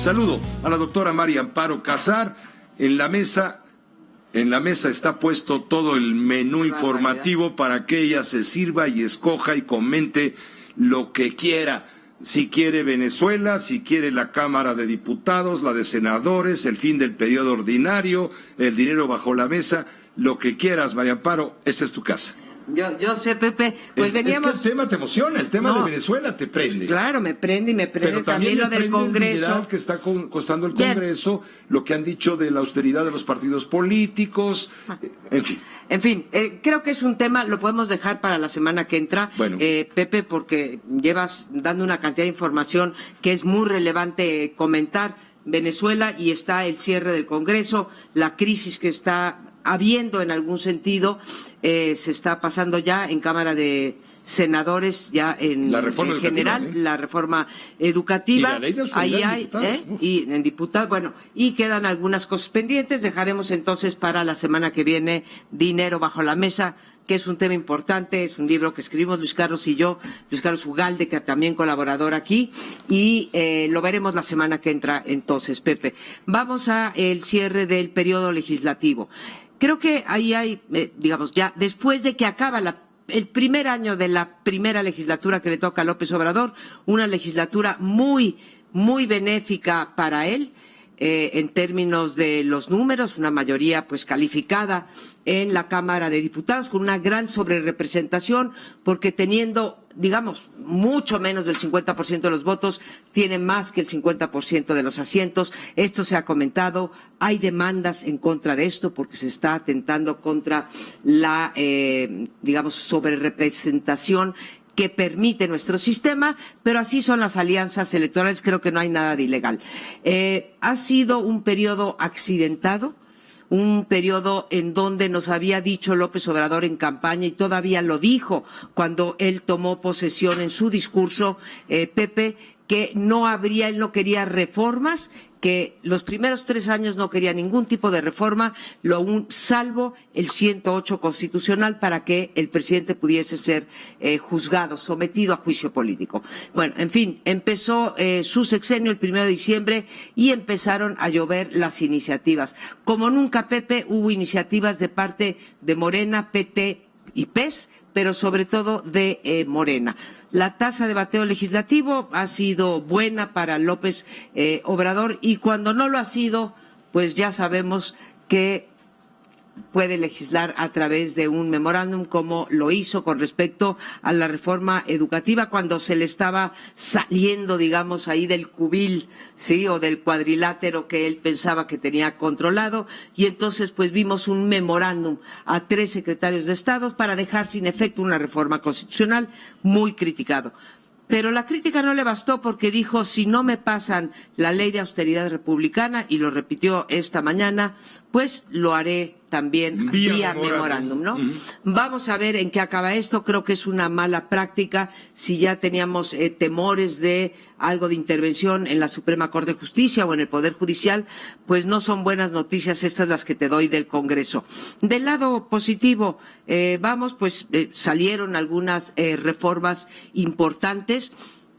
Saludo a la doctora María Amparo Casar. En la mesa está puesto todo el menú informativo para que ella se sirva y escoja y comente lo que quiera. Si quiere Venezuela, si quiere la Cámara de Diputados, la de Senadores, el fin del periodo ordinario, el dinero bajo la mesa, lo que quieras, María Amparo, esta es tu casa. Yo sé, Pepe, pues veníamos... Es que el tema te emociona, el tema de Venezuela te prende. Claro, me prende y me prende. Pero también lo del Congreso. El que está costando el Congreso, lo que han dicho de la austeridad de los partidos políticos, en fin. En fin, creo que es un tema, lo podemos dejar para la semana que entra, bueno. Pepe, porque llevas dando una cantidad de información que es muy relevante comentar. Venezuela, y está el cierre del Congreso, la crisis que está habiendo en algún sentido, se está pasando ya en Cámara de Senadores, ya en general, la reforma educativa. Y la ley de austeridad en diputados. Y en diputados, bueno, y quedan algunas cosas pendientes. Dejaremos entonces para la semana que viene Dinero bajo la mesa, que es un tema importante, es un libro que escribimos Luis Carlos y yo, Luis Carlos Ugalde, que también colaborador aquí, y lo veremos la semana que entra entonces, Pepe. Vamos a el cierre del periodo legislativo. Creo que ahí hay, digamos, ya después de que acaba el primer año de la primera legislatura que le toca a López Obrador, una legislatura muy, muy benéfica para él, en términos de los números, una mayoría pues calificada en la Cámara de Diputados, con una gran sobrerepresentación, porque teniendo, digamos, mucho menos del 50% de los votos, tiene más que el 50% de los asientos. Esto se ha comentado, hay demandas en contra de esto, porque se está atentando contra la, digamos, sobrerepresentación que permite nuestro sistema, pero así son las alianzas electorales, creo que no hay nada de ilegal. Ha sido un periodo accidentado, un periodo en donde nos había dicho López Obrador en campaña, y todavía lo dijo cuando él tomó posesión en su discurso, Pepe, que él no quería reformas, que los primeros 3 años no quería ningún tipo de reforma, salvo el 108 constitucional, para que el presidente pudiese ser juzgado, sometido a juicio político. Bueno, en fin, empezó su sexenio el 1 de diciembre y empezaron a llover las iniciativas. Como nunca, Pepe, hubo iniciativas de parte de Morena, PT y PES, pero sobre todo de Morena. La tasa de bateo legislativo ha sido buena para López Obrador, y cuando no lo ha sido, pues ya sabemos que puede legislar a través de un memorándum, como lo hizo con respecto a la reforma educativa, cuando se le estaba saliendo, digamos, ahí del cubil, sí, o del cuadrilátero que él pensaba que tenía controlado, y entonces pues vimos un memorándum a 3 secretarios de Estado para dejar sin efecto una reforma constitucional, muy criticado. Pero la crítica no le bastó, porque dijo, si no me pasan la ley de austeridad republicana, y lo repitió esta mañana, pues lo haré también vía memorándum, ¿no? Vamos a ver en qué acaba esto. Creo que es una mala práctica. Si ya teníamos temores de algo de intervención en la Suprema Corte de Justicia o en el Poder Judicial, pues no son buenas noticias estas las que te doy del Congreso. Del lado positivo, salieron algunas reformas importantes,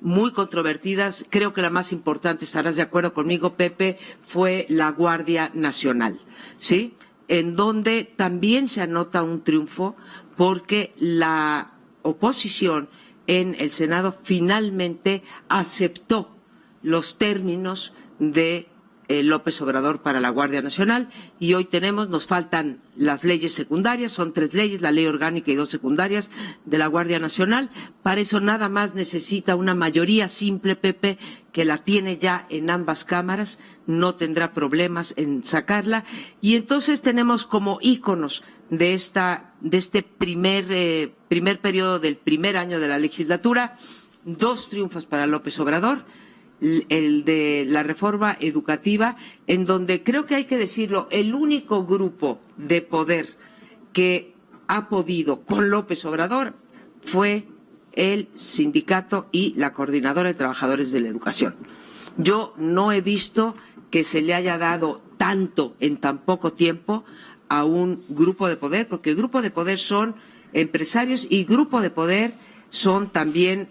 muy controvertidas. Creo que la más importante, estarás de acuerdo conmigo, Pepe, fue la Guardia Nacional, ¿sí? En donde también se anota un triunfo, porque la oposición en el Senado finalmente aceptó los términos de López Obrador para la Guardia Nacional, y hoy nos faltan las leyes secundarias, son 3 leyes, la ley orgánica y 2 secundarias de la Guardia Nacional. Para eso nada más necesita una mayoría simple, Pepe, que la tiene ya en ambas cámaras, no tendrá problemas en sacarla, y entonces tenemos como íconos de este primer periodo del primer año de la legislatura 2 triunfos para López Obrador. El de la reforma educativa, en donde creo que hay que decirlo, el único grupo de poder que ha podido con López Obrador fue el sindicato y la Coordinadora de Trabajadores de la Educación. Yo no he visto que se le haya dado tanto en tan poco tiempo a un grupo de poder, porque el grupo de poder son empresarios y grupo de poder son también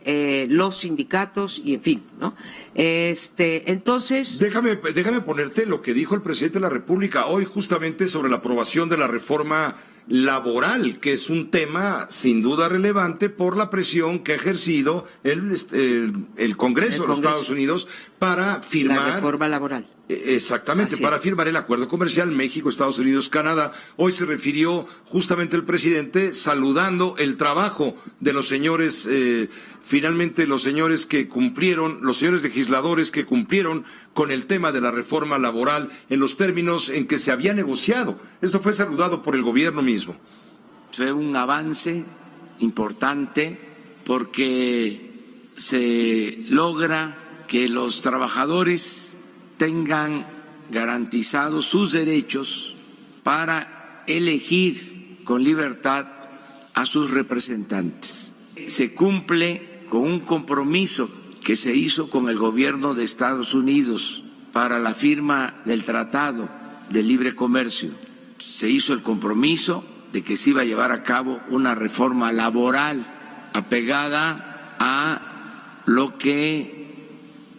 los sindicatos y en fin, ¿no? Entonces... Déjame ponerte lo que dijo el presidente de la República hoy justamente sobre la aprobación de la reforma laboral, que es un tema sin duda relevante por la presión que ha ejercido el Congreso de los Estados Unidos para firmar la reforma laboral. Exactamente, para firmar el acuerdo comercial México, Estados Unidos, Canadá. Hoy se refirió justamente el presidente saludando el trabajo de los señores, finalmente los señores que cumplieron, los señores legisladores que cumplieron con el tema de la reforma laboral en los términos en que se había negociado. Esto fue saludado por el gobierno mismo. Fue un avance importante porque se logra que los trabajadores tengan garantizados sus derechos para elegir con libertad a sus representantes. Se cumple con un compromiso que se hizo con el gobierno de Estados Unidos para la firma del Tratado de Libre Comercio. Se hizo el compromiso de que se iba a llevar a cabo una reforma laboral apegada a lo que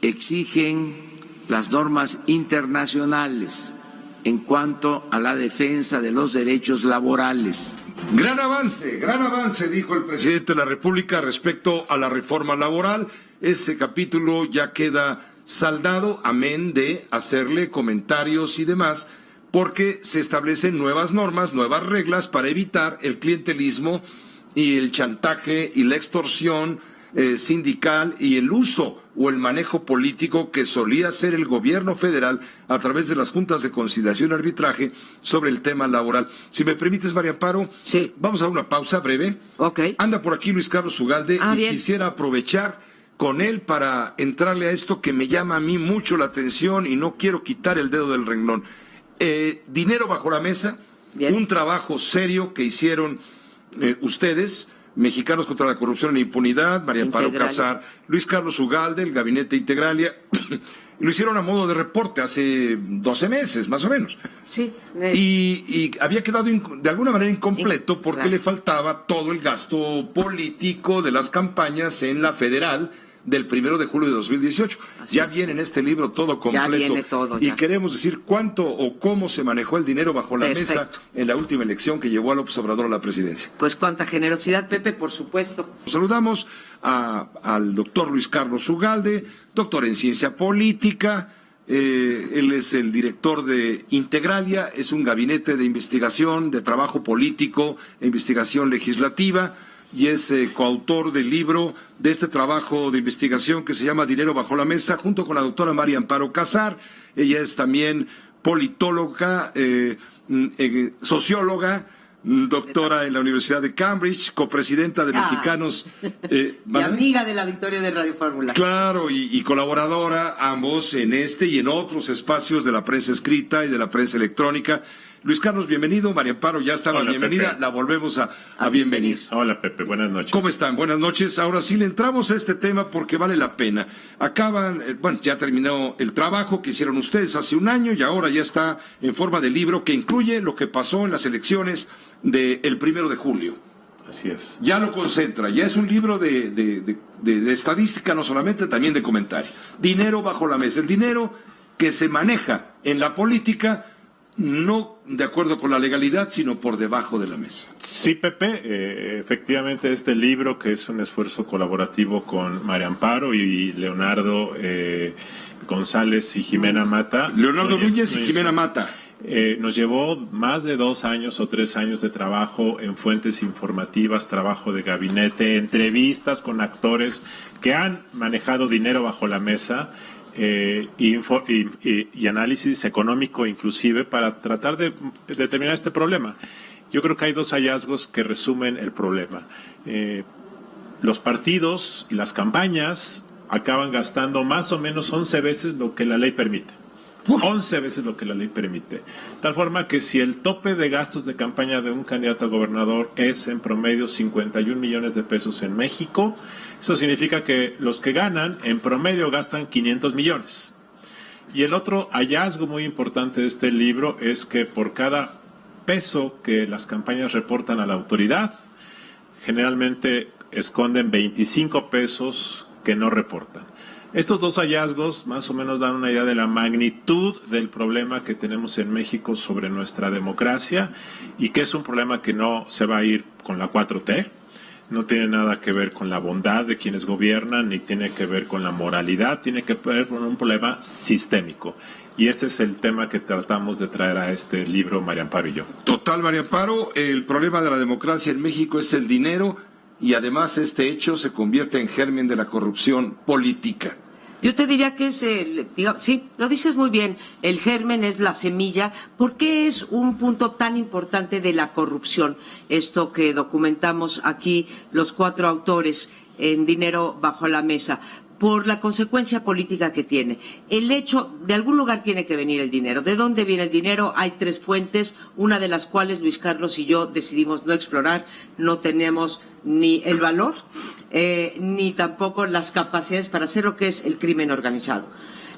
exigen las normas internacionales en cuanto a la defensa de los derechos laborales. Gran avance, dijo el presidente de la República respecto a la reforma laboral. Ese capítulo ya queda saldado, amén de hacerle comentarios y demás, porque se establecen nuevas normas, nuevas reglas para evitar el clientelismo y el chantaje y la extorsión sindical y el uso o el manejo político que solía hacer el gobierno federal a través de las juntas de conciliación y arbitraje sobre el tema laboral. Si me permites, María Amparo, sí, vamos a una pausa breve. Okay. Anda por aquí Luis Carlos Ugalde y bien. Quisiera aprovechar con él para entrarle a esto que me llama a mí mucho la atención y no quiero quitar el dedo del renglón. Dinero bajo la mesa, bien. Un trabajo serio que hicieron ustedes, Mexicanos contra la Corrupción e Impunidad, María Amparo Casar, Luis Carlos Ugalde, el Gabinete Integralia, lo hicieron a modo de reporte hace 12 meses, más o menos. Sí. Y había quedado de alguna manera incompleto porque le faltaba todo el gasto político de las campañas en la federal del 1 de julio de 2018. Así ya viene en este libro todo completo. Ya viene todo, y queremos decir cuánto o cómo se manejó el dinero bajo la mesa en la última elección que llevó a López Obrador a la presidencia. Pues cuánta generosidad, Pepe, por supuesto. Saludamos al doctor Luis Carlos Ugalde, doctor en ciencia política. Él es el director de Integralia, es un gabinete de investigación, de trabajo político e investigación legislativa, y es coautor del libro de este trabajo de investigación que se llama Dinero bajo la mesa, junto con la doctora María Amparo Casar. Ella es también politóloga, socióloga, doctora en la Universidad de Cambridge, copresidenta de Mexicanos. Y amiga de la victoria de Radio Fórmula. Claro, y colaboradora ambos en este y en otros espacios de la prensa escrita y de la prensa electrónica. Luis Carlos, bienvenido. María Amparo ya estaba. Hola, bienvenida. Pepe. La volvemos a bienvenir. Hola, Pepe. Buenas noches. ¿Cómo están? Buenas noches. Ahora sí le entramos a este tema porque vale la pena. Ya terminó el trabajo que hicieron ustedes hace un año y ahora ya está en forma de libro que incluye lo que pasó en las elecciones del 1 de julio. Así es. Ya lo concentra. Ya es un libro de estadística, no solamente, también de comentario. Dinero bajo la mesa. El dinero que se maneja en la política, no de acuerdo con la legalidad, sino por debajo de la mesa. Sí, Pepe, efectivamente este libro, que es un esfuerzo colaborativo con María Amparo y Leonardo González y Jimena Mata. Leonardo Núñez y Jimena Mata. Nos llevó más de 2 años o 3 años de trabajo en fuentes informativas, trabajo de gabinete, entrevistas con actores que han manejado dinero bajo la mesa, y análisis económico inclusive para tratar de determinar este problema. Yo creo que hay 2 hallazgos que resumen el problema. Los partidos y las campañas acaban gastando más o menos 11 veces lo que la ley permite. 11 veces lo que la ley permite. Tal forma que si el tope de gastos de campaña de un candidato a gobernador es en promedio 51 millones de pesos en México, eso significa que los que ganan en promedio gastan 500 millones. Y el otro hallazgo muy importante de este libro es que por cada peso que las campañas reportan a la autoridad, generalmente esconden 25 pesos que no reportan. Estos dos hallazgos más o menos dan una idea de la magnitud del problema que tenemos en México sobre nuestra democracia y que es un problema que no se va a ir con la 4T, no tiene nada que ver con la bondad de quienes gobiernan, ni tiene que ver con la moralidad, tiene que ver con un problema sistémico. Y este es el tema que tratamos de traer a este libro, María Amparo y yo. Total, María Amparo, el problema de la democracia en México es el dinero y además este hecho se convierte en germen de la corrupción política. Yo te diría que es, sí, lo dices muy bien, el germen es la semilla. ¿Por qué es un punto tan importante de la corrupción? Esto que documentamos aquí los 4 autores en Dinero bajo la mesa. Por la consecuencia política que tiene. El hecho, de algún lugar tiene que venir el dinero. ¿De dónde viene el dinero? Hay 3 fuentes, una de las cuales Luis Carlos y yo decidimos no explorar. No tenemos ni el valor, ni tampoco las capacidades para hacer lo que es el crimen organizado.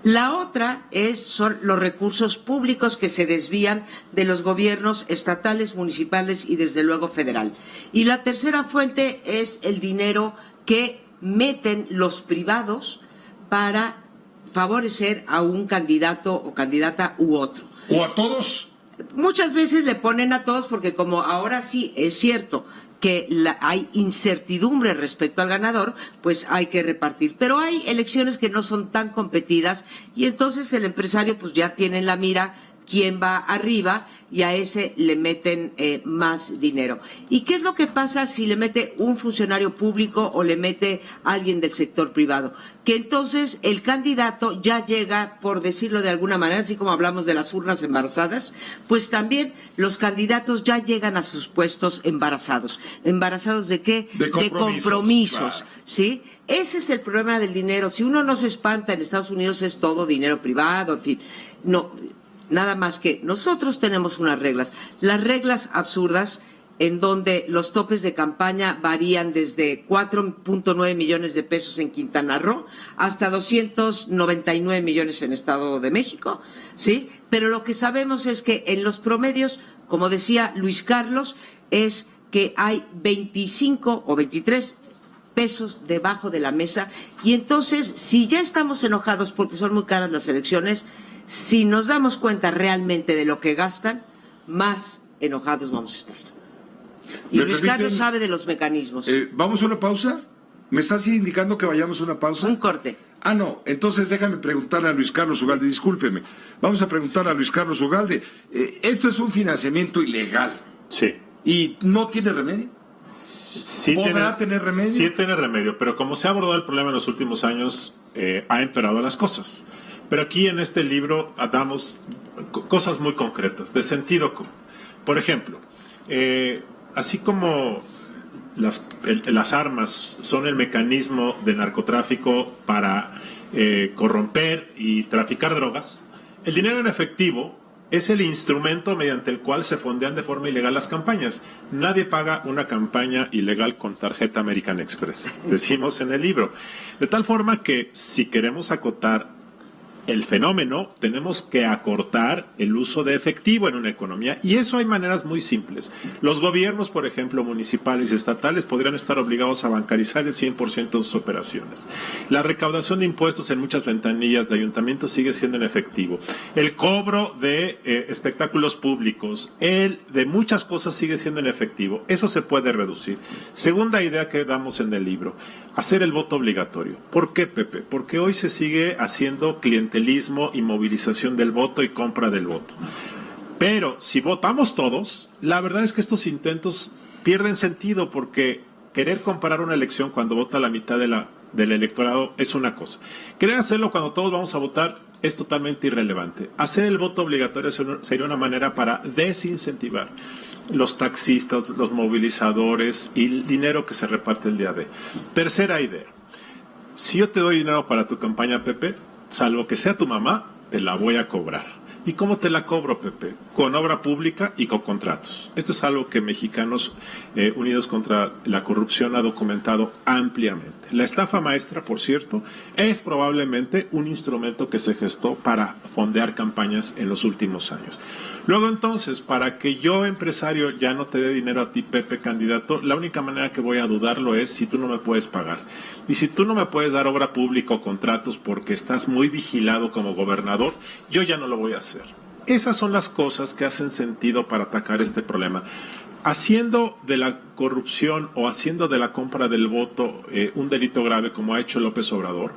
La otra son los recursos públicos que se desvían de los gobiernos estatales, municipales y desde luego federal. Y la tercera fuente es el dinero que meten los privados para favorecer a un candidato o candidata u otro. ¿O a todos? Muchas veces le ponen a todos porque como ahora sí es cierto que hay incertidumbre respecto al ganador, pues hay que repartir. Pero hay elecciones que no son tan competidas y entonces el empresario pues ya tiene en la mira quién va arriba y a ese le meten más dinero. ¿Y qué es lo que pasa si le mete un funcionario público o le mete alguien del sector privado? Que entonces el candidato ya llega, por decirlo de alguna manera, así como hablamos de las urnas embarazadas, pues también los candidatos ya llegan a sus puestos embarazados. ¿Embarazados de qué? De compromisos, claro. ¿sí? Ese es el problema del dinero. Si uno no se espanta, en Estados Unidos es todo dinero privado, en fin. No, nada más que nosotros tenemos unas reglas. Las reglas absurdas en donde los topes de campaña varían desde 4.9 millones de pesos en Quintana Roo hasta 299 millones en Estado de México, ¿sí? Pero lo que sabemos es que en los promedios, como decía Luis Carlos, es que hay 25 o 23 pesos debajo de la mesa y entonces, si ya estamos enojados porque son muy caras las elecciones, si nos damos cuenta realmente de lo que gastan, más enojados vamos a estar. Y Luis Carlos sabe de los mecanismos. ¿Vamos a una pausa? ¿Me estás indicando que vayamos a una pausa? Un corte. Ah, no. Entonces déjame preguntarle a Luis Carlos Ugalde. Discúlpeme. Vamos a preguntar a Luis Carlos Ugalde. Esto es un financiamiento ilegal. Sí. ¿Y no tiene remedio? Sí ¿Podrá tener remedio? Sí tiene remedio, pero como se ha abordado el problema en los últimos años, ha empeorado las cosas. Pero aquí en este libro damos cosas muy concretas, de sentido común. Por ejemplo, así como las armas son el mecanismo de narcotráfico para corromper y traficar drogas, el dinero en efectivo es el instrumento mediante el cual se fondean de forma ilegal las campañas. Nadie paga una campaña ilegal con tarjeta American Express, decimos en el libro. De tal forma que si queremos acotar el fenómeno, tenemos que acortar el uso de efectivo en una economía, y eso hay maneras muy simples. Los gobiernos, por ejemplo, municipales y estatales, podrían estar obligados a bancarizar el 100% de sus operaciones. La recaudación de impuestos en muchas ventanillas de ayuntamientos sigue siendo en efectivo. El cobro de espectáculos públicos, de muchas cosas sigue siendo en efectivo. Eso se puede reducir. Segunda idea que damos en el libro, hacer el voto obligatorio. ¿Por qué, Pepe? Porque hoy se sigue haciendo clientelismo y movilización del voto y compra del voto. Pero si votamos todos, la verdad es que estos intentos pierden sentido, porque querer comparar una elección cuando vota la mitad del electorado es una cosa. Querer hacerlo cuando todos vamos a votar es totalmente irrelevante. Hacer el voto obligatorio sería una manera para desincentivar los taxistas, los movilizadores y el dinero que se reparte el día de. Tercera idea. Si yo te doy dinero para tu campaña, Pepe, salvo que sea tu mamá, te la voy a cobrar. ¿Y cómo te la cobro, Pepe? Con obra pública y con contratos. Esto es algo que Mexicanos Unidos contra la Corrupción ha documentado ampliamente. La estafa maestra, por cierto, es probablemente un instrumento que se gestó para fondear campañas en los últimos años. Luego entonces, para que yo, empresario, ya no te dé dinero a ti, Pepe, candidato, la única manera que voy a dudarlo es si tú no me puedes pagar. Y si tú no me puedes dar obra pública o contratos porque estás muy vigilado como gobernador, yo ya no lo voy a hacer. Esas son las cosas que hacen sentido para atacar este problema. Haciendo de la corrupción o haciendo de la compra del voto un delito grave como ha hecho López Obrador,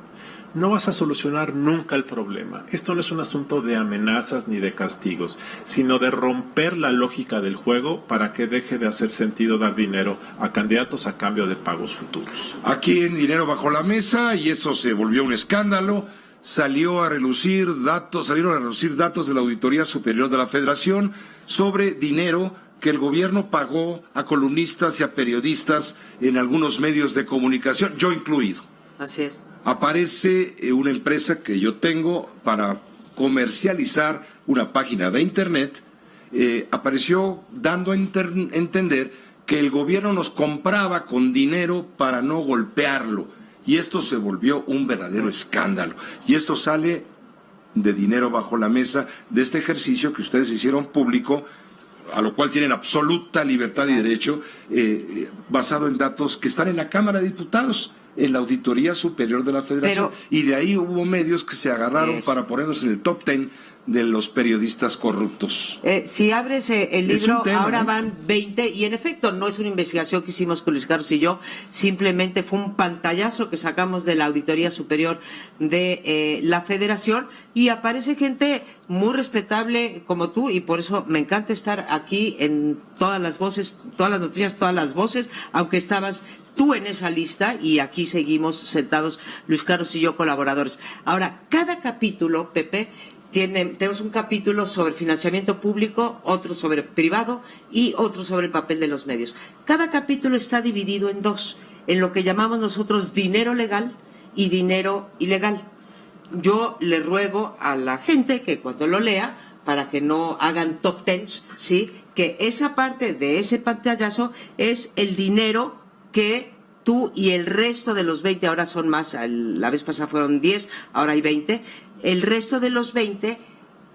no vas a solucionar nunca el problema. Esto no es un asunto de amenazas ni de castigos, sino de romper la lógica del juego para que deje de hacer sentido dar dinero a candidatos a cambio de pagos futuros. Aquí en Dinero Bajo la Mesa, y eso se volvió un escándalo, salieron a relucir datos de la Auditoría Superior de la Federación sobre dinero que el gobierno pagó a columnistas y a periodistas en algunos medios de comunicación, yo incluido. Así es. Aparece una empresa que yo tengo para comercializar una página de Internet, apareció dando a entender que el gobierno nos compraba con dinero para no golpearlo. Y esto se volvió un verdadero escándalo. Y esto sale de Dinero Bajo la Mesa, de este ejercicio que ustedes hicieron público, a lo cual tienen absoluta libertad y derecho, basado en datos que están en la Cámara de Diputados, en la Auditoría Superior de la Federación. Y de ahí hubo medios que se agarraron para ponernos en el top 10 de los periodistas corruptos. Si abres el libro, ahora van 20, y en efecto no es una investigación que hicimos con Luis Carlos y yo, simplemente fue un pantallazo que sacamos de la Auditoría Superior de la Federación, y aparece gente muy respetable como tú, y por eso me encanta estar aquí en todas las voces, todas las noticias, todas las voces, aunque estabas tú en esa lista, y aquí seguimos sentados Luis Carlos y yo, colaboradores. Ahora, cada capítulo, Pepe, tenemos un capítulo sobre financiamiento público, otro sobre privado y otro sobre el papel de los medios. Cada capítulo está dividido en dos, en lo que llamamos nosotros dinero legal y dinero ilegal. Yo le ruego a la gente que cuando lo lea, para que no hagan top tens, ¿sí?, que esa parte de ese pantallazo es el dinero que tú y el resto de los 20, ahora son más, la vez pasada fueron 10, ahora hay 20, el resto de los 20,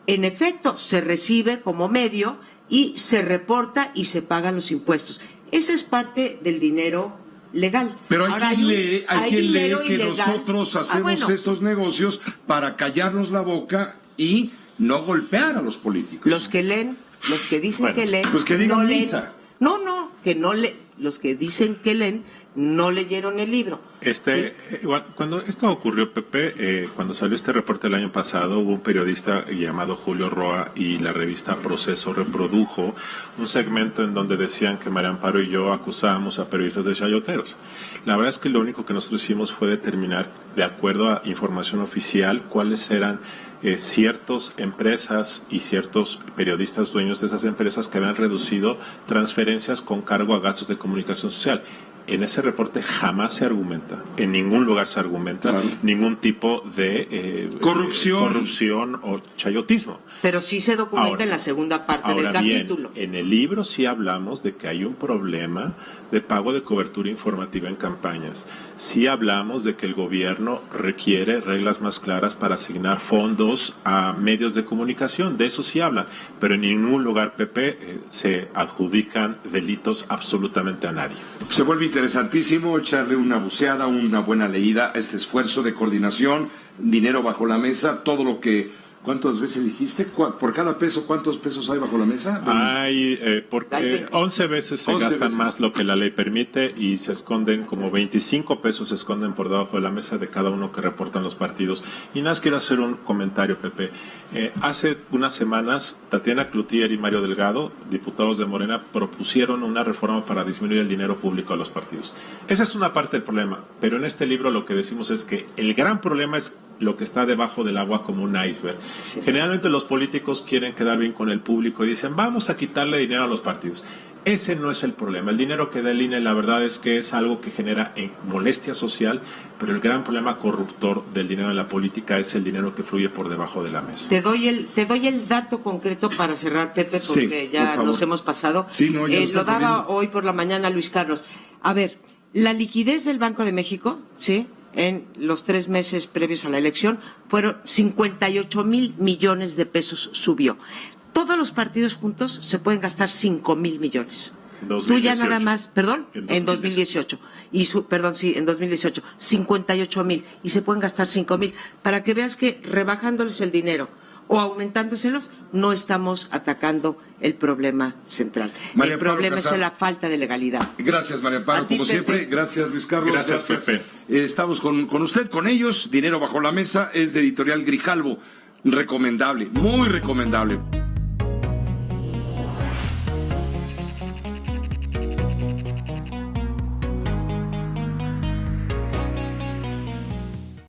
en efecto, se recibe como medio y se reporta y se pagan los impuestos. Esa es parte del dinero legal. Pero hay ahora, quien lee que ilegal. nosotros hacemos estos negocios para callarnos la boca y no golpear a los políticos. Los que leen, los que dicen que leen, pues que digan no misa. Que no leen. Los que dicen que leen no leyeron el libro. Cuando esto ocurrió, Pepe, cuando salió este reporte el año pasado, hubo un periodista llamado Julio Roa y la revista Proceso reprodujo un segmento en donde decían que María Amparo y yo acusábamos a periodistas de chayoteros. La verdad es que lo único que nosotros hicimos fue determinar, de acuerdo a información oficial, cuáles eran ciertas empresas y ciertos periodistas dueños de esas empresas que habían reducido transferencias con cargo a gastos de comunicación social. En ese reporte jamás se argumenta, en ningún lugar se argumenta ningún tipo de corrupción o chayotismo. Pero sí se documenta en la segunda parte del capítulo. En el libro sí hablamos de que hay un problema de pago de cobertura informativa en campañas. Sí hablamos de que el gobierno requiere reglas más claras para asignar fondos a medios de comunicación. De eso sí hablan. Pero en ningún lugar, Pepe, se adjudican delitos absolutamente a nadie. Se vuelve interesantísimo echarle una buceada, una buena leída a este esfuerzo de coordinación, Dinero Bajo la Mesa, todo lo que... ¿Cuántas veces dijiste? ¿Por cada peso cuántos pesos hay bajo la mesa? Porque 11 veces se gastan más lo que la ley permite y se esconden como 25 pesos se esconden por debajo de la mesa de cada uno que reportan los partidos. Y nada más quiero hacer un comentario, Pepe. Hace unas semanas, Tatiana Cloutier y Mario Delgado, diputados de Morena, propusieron una reforma para disminuir el dinero público a los partidos. Esa es una parte del problema, pero en este libro lo que decimos es que el gran problema es lo que está debajo del agua como un iceberg. Sí. Generalmente los políticos quieren quedar bien con el público y dicen, vamos a quitarle dinero a los partidos. Ese no es el problema. El dinero que da el INE, la verdad es que es algo que genera molestia social, pero el gran problema corruptor del dinero en la política es el dinero que fluye por debajo de la mesa. Te doy el dato concreto para cerrar, Pepe, porque sí, ya por nos hemos pasado. Sí, no, ya lo daba hoy por la mañana Luis Carlos. A ver, la liquidez del Banco de México, ¿sí?, en los 3 meses previos a la elección fueron 58,000 millones de pesos subió. Todos los partidos juntos se pueden gastar 5,000 millones. 2018. Tú ya nada más, perdón, en 2018. 2018. En 2018, 58,000 y se pueden gastar 5,000 para que veas que rebajándoles el dinero o aumentándoselos no estamos atacando el problema central. María El Amparo problema Casar. es la falta de legalidad. Gracias, María Amparo, A ti, como Pepe. siempre. Gracias, Luis Carlos. Gracias, Pepe. Estamos con usted, con ellos. Dinero bajo la mesa es de Editorial Grijalvo. Recomendable, muy recomendable.